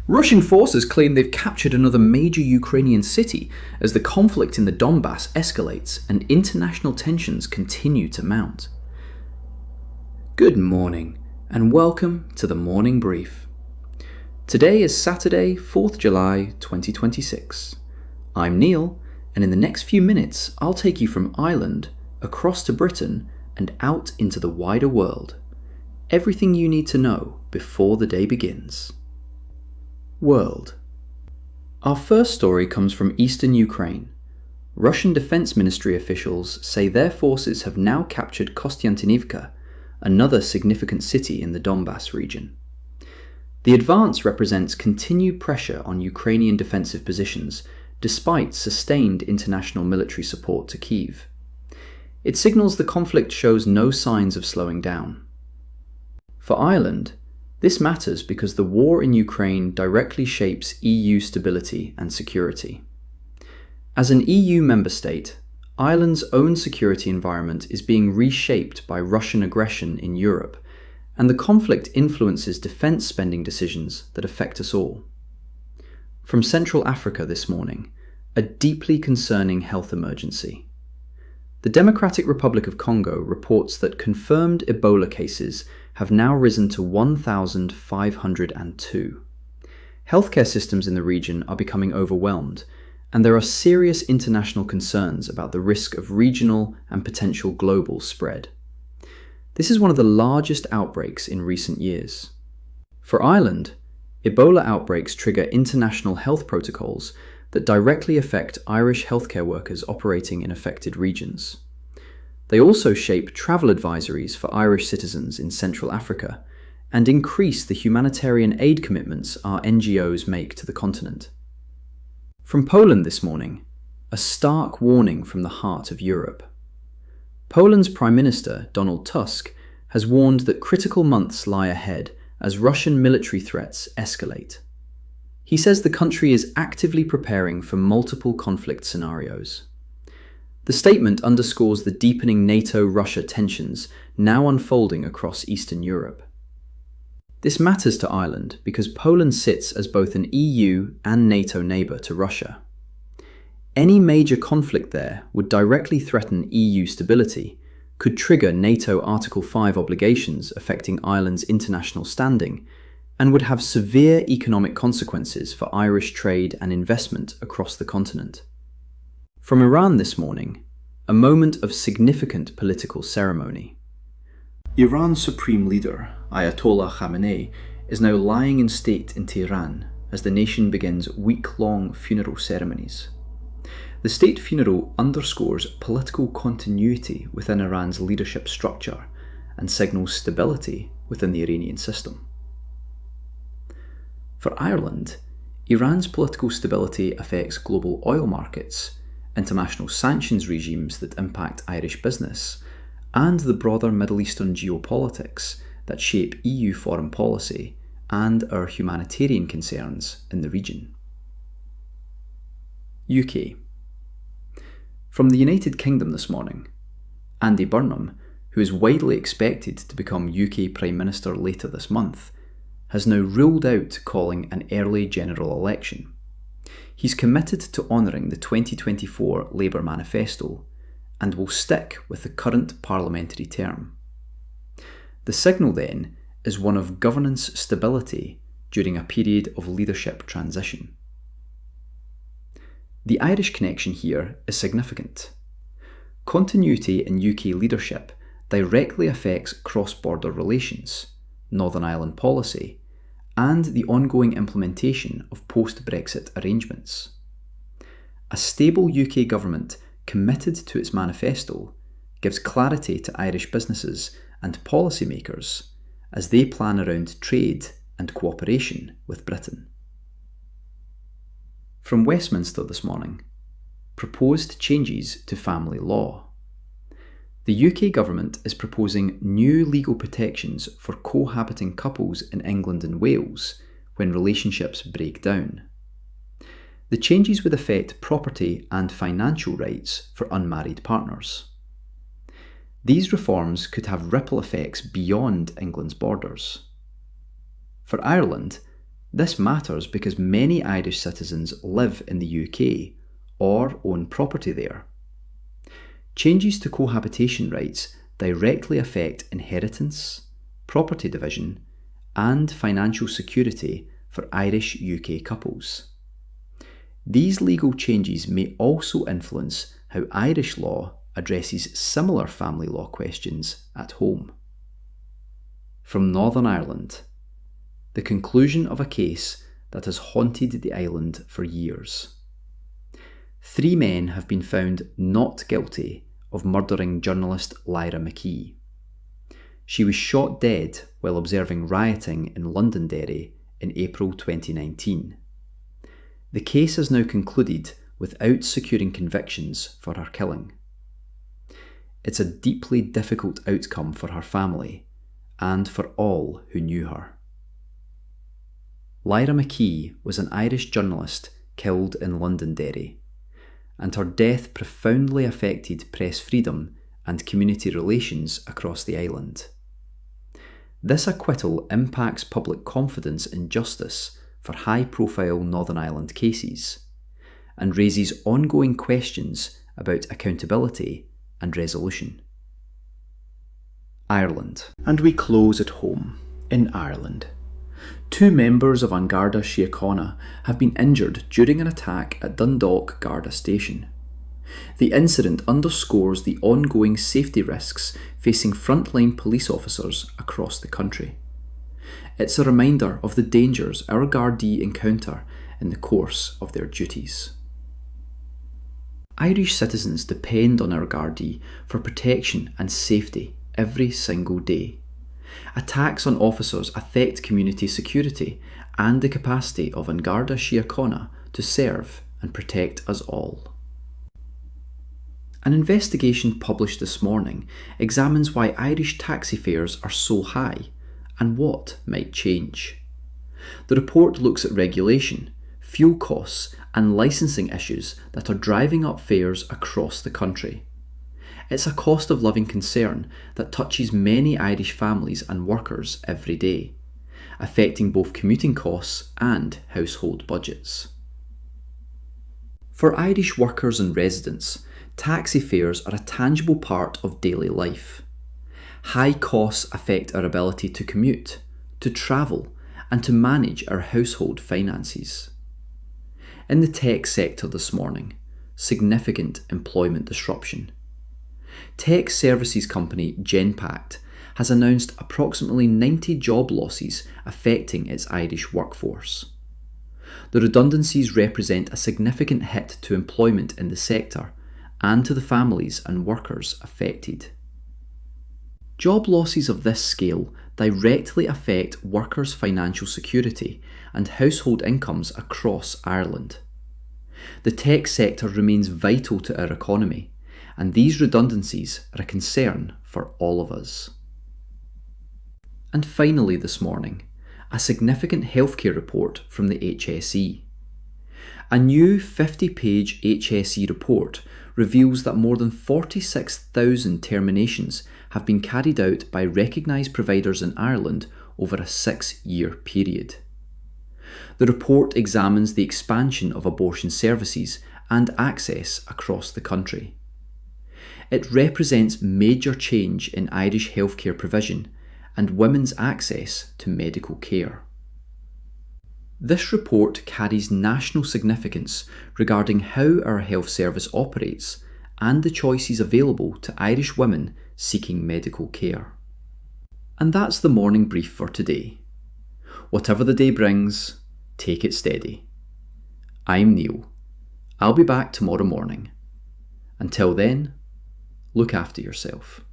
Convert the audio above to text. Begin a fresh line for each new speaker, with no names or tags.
Russian forces claim they've captured another major Ukrainian city as the conflict in the Donbas escalates and international tensions continue to mount. Good morning and welcome to the Morning Brief. Today is Saturday, 4th July 2026. I'm Neil, and in the next few minutes I'll take you from Ireland across to Britain and out into the wider world. Everything you need to know before the day begins. World. Our first story comes from eastern Ukraine. Russian Defense Ministry officials say their forces have now captured Kostiantynivka, another significant city in the Donbas region. The advance represents continued pressure on Ukrainian defensive positions despite sustained international military support to Kyiv. It signals the conflict shows no signs of slowing down. For Ireland, this matters because the war in Ukraine directly shapes EU stability and security. As an EU member state, Ireland's own security environment is being reshaped by Russian aggression in Europe, and the conflict influences defence spending decisions that affect us all. From Central Africa this morning, a deeply concerning health emergency. The Democratic Republic of Congo reports that confirmed Ebola cases have now risen to 1,502. Healthcare systems in the region are becoming overwhelmed, and there are serious international concerns about the risk of regional and potential global spread. This is one of the largest outbreaks in recent years. For Ireland, Ebola outbreaks trigger international health protocols that directly affect Irish healthcare workers operating in affected regions. They also shape travel advisories for Irish citizens in Central Africa and increase the humanitarian aid commitments our NGOs make to the continent. From Poland this morning, a stark warning from the heart of Europe. Poland's Prime Minister, Donald Tusk, has warned that critical months lie ahead as Russian military threats escalate. He says the country is actively preparing for multiple conflict scenarios. The statement underscores the deepening NATO-Russia tensions now unfolding across Eastern Europe. This matters to Ireland because Poland sits as both an EU and NATO neighbour to Russia. Any major conflict there would directly threaten EU stability, could trigger NATO Article 5 obligations affecting Ireland's international standing, and would have severe economic consequences for Irish trade and investment across the continent. From Iran this morning, a moment of significant political ceremony. Iran's supreme leader, Ayatollah Khamenei, is now lying in state in Tehran as the nation begins week-long funeral ceremonies. The state funeral underscores political continuity within Iran's leadership structure and signals stability within the Iranian system. For Ireland, Iran's political stability affects global oil markets, international sanctions regimes that impact Irish business, and the broader Middle Eastern geopolitics that shape EU foreign policy and our humanitarian concerns in the region. UK. From the United Kingdom this morning, Andy Burnham, who is widely expected to become UK Prime Minister later this month, has now ruled out calling an early general election. He's committed to honouring the 2024 Labour manifesto and will stick with the current parliamentary term. The signal then is one of governance stability during a period of leadership transition. The Irish connection here is significant. Continuity in UK leadership directly affects cross-border relations, Northern Ireland policy, and the ongoing implementation of post-Brexit arrangements. A stable UK government committed to its manifesto gives clarity to Irish businesses and policymakers as they plan around trade and cooperation with Britain. From Westminster this morning, proposed changes to family law. The UK government is proposing new legal protections for cohabiting couples in England and Wales when relationships break down. The changes would affect property and financial rights for unmarried partners. These reforms could have ripple effects beyond England's borders. For Ireland, This matters because many Irish citizens live in the UK or own property there. Changes to cohabitation rights directly affect inheritance, property division, and financial security for Irish UK couples. These legal changes may also influence how Irish law addresses similar family law questions at home. From Northern Ireland, the conclusion of a case that has haunted the island for years. 3 men have been found not guilty of murdering journalist Lyra McKee. She was shot dead while observing rioting in Londonderry in April 2019. The case has now concluded without securing convictions for her killing. It's a deeply difficult outcome for her family and for all who knew her. Lyra McKee was an Irish journalist killed in Londonderry, and her death profoundly affected press freedom and community relations across the island. This acquittal impacts public confidence in justice for high-profile Northern Ireland cases, and raises ongoing questions about accountability and resolution. Ireland. And we close at home, in Ireland. 2 members of An Garda Síochána have been injured during an attack at Dundalk Garda station. The incident underscores the ongoing safety risks facing frontline police officers across the country. It's a reminder of the dangers our gardaí encounter in the course of their duties. Irish citizens depend on our gardaí for protection and safety every single day. Attacks on officers affect community security and the capacity of An Garda Síochána to serve and protect us all. An investigation published this morning examines why Irish taxi fares are so high and what might change. The report looks at regulation, fuel costs and licensing issues that are driving up fares across the country. It's a cost of living concern that touches many Irish families and workers every day, affecting both commuting costs and household budgets. For Irish workers and residents, taxi fares are a tangible part of daily life. High costs affect our ability to commute, to travel, and to manage our household finances. In the tech sector this morning, significant employment disruption. Tech services company Genpact has announced approximately 90 job losses affecting its Irish workforce. The redundancies represent a significant hit to employment in the sector and to the families and workers affected. Job losses of this scale directly affect workers' financial security and household incomes across Ireland. The tech sector remains vital to our economy, and these redundancies are a concern for all of us. And finally this morning, a significant healthcare report from the HSE. A new 50-page HSE report reveals that more than 46,000 terminations have been carried out by recognised providers in Ireland over a 6-year period. The report examines the expansion of abortion services and access across the country. It represents major change in Irish healthcare provision and women's access to medical care. This report carries national significance regarding how our health service operates and the choices available to Irish women seeking medical care. And that's the morning brief for today. Whatever the day brings, take it steady. I'm Neil. I'll be back tomorrow morning. Until then, look after yourself.